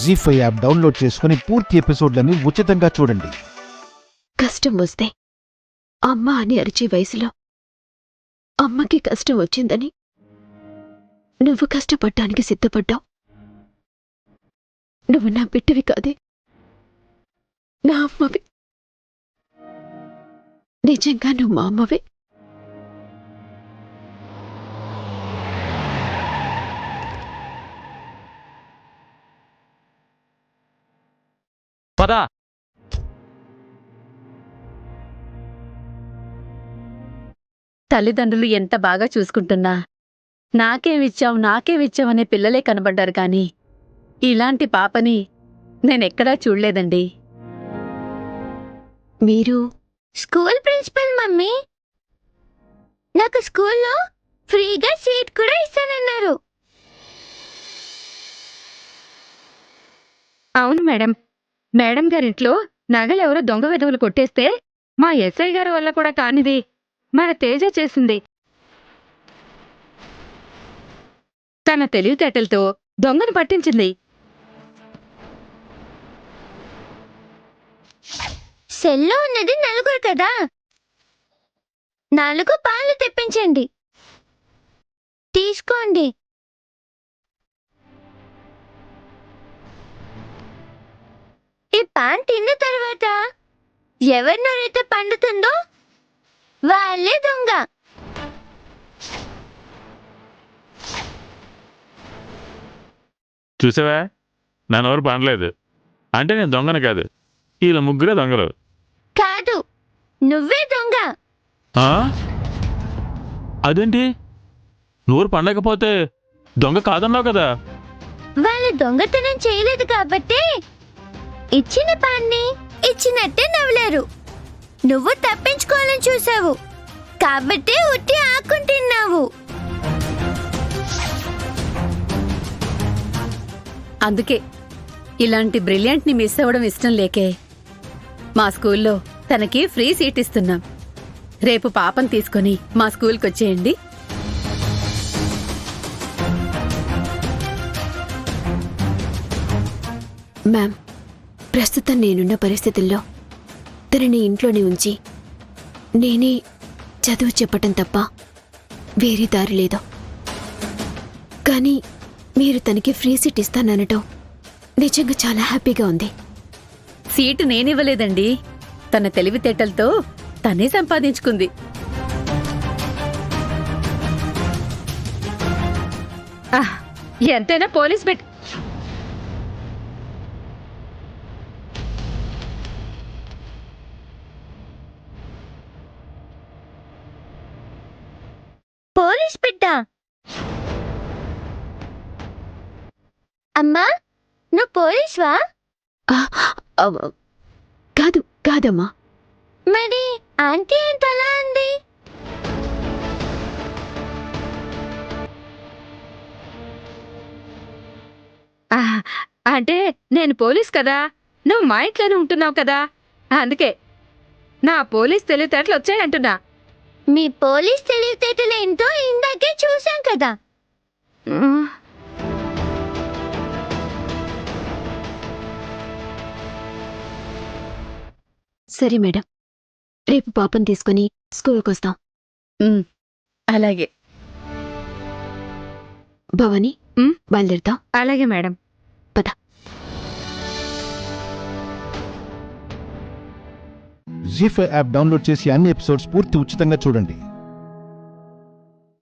జీ5 app download చేసుకుని పూర్తి ఎపిసోడ్లని ఉచితంగా చూడండి. కష్టం వస్తే అమ్మ అని అరిచే వయసులో అమ్మకి కష్టం వచ్చిందని నువ్వు కష్టపడ్డానికి సిద్ధపడ్డావు. నువ్వు నా బిడ్డవి కాదే, నా అమ్మవి. నిజంగా నువ్వు మా అమ్మవే. పదా తల్లిదండ్రులు ఎంత బాగా చూసుకుంటున్నా నాకేమిచ్చావనే పిల్లలే కనబడ్డారు కాని ఇలాంటి పాపని నేనెక్కడా చూడలేదండి. మీరు స్కూల్ ప్రిన్సిపల్ మమ్మీ, నాకు స్కూల్లో ఫ్రీగా సీట్ కూడా ఇస్తానన్నారు. అవును మేడం. మేడం గారింట్లో నగలెవరో దొంగ వెధవులు కొట్టేస్తే మా ఎస్ఐ గారి వల్ల కూడా కానిది మన తేజ చేసింది. తన తెలివితేటలతో దొంగను పట్టించింది. సెల్లో ఉన్నది 4 కదా, 4 పాలు తెప్పించండి. తీసుకోండి. ఈ పాన్ తిన్న తర్వాత ఎవరి నోరైతే పండుతుందో వాళ్ళే దొంగ. చూసావా, నా నోరు పండలేదు అంటే నేను దొంగను కాదు, వీళ్ళ ముగ్గురే దొంగలు. కాదు, నువ్వే దొంగ. అదేంటి, నోరు పండకపోతే దొంగ కాదన్నావు కదా? వాళ్ళు దొంగతనం చేయలేదు కాబట్టి ఇచ్చిన పాన్ని ఇచ్చినట్టే నవ్వలేరు. నువ్వు తప్పించుకోవాలని చూసావు కాబట్టి ఉట్టి ఆకుని తిన్నావు. అందుకే ఇలాంటి బ్రిలియంట్ని మిస్ అవ్వడం ఇష్టం లేకే మా స్కూల్లో తనకి ఫ్రీ సీట్ ఇస్తున్నాం. రేపు పాపను తీసుకొని మా స్కూల్కొచ్చేయండి. మ్యామ్, ప్రస్తుతం నేనున్న పరిస్థితుల్లో తనని ఇంట్లోనే ఉంచి నేనే చదువు చెప్పటం తప్ప వేరే దారి లేదు. కానీ మీరు తనకి ఫ్రీ సీట్ ఇస్తాననటం నిజంగా చాలా హ్యాపీగా ఉంది. సీటు నేనివ్వలేదండి, తన తెలివితేటలతో తనే సంపాదించుకుంది. ఎంతైనా పోలీస్ బిడ్డ. పోలీస్ బిడ్డ. అమ్మా, నువ్వు పోలీస్వా? కాదమ్మా. మరి ఆంటీ ఎంతలా అంది? అంటే నేను పోలీస్ కదా, నువ్వు మా ఇంట్లోనే ఉంటున్నావు కదా, అందుకే నా పోలీస్ తెలివితేటలు వచ్చాయంటున్నా. మీ పోలీస్ తెలివితేటలేంటో ఇందాకే చూసాం కదా. సరే మేడం, రేపు పాపను తీసుకుని స్కూల్కి వస్తాం. అలాగే భవానీ, బయలుదేరుతాం. అలాగే మేడం. పద. జీ5 యాప్ డౌన్లోడ్ చేసి అన్ని ఎపిసోడ్స్ పూర్తి ఉచితంగా చూడండి.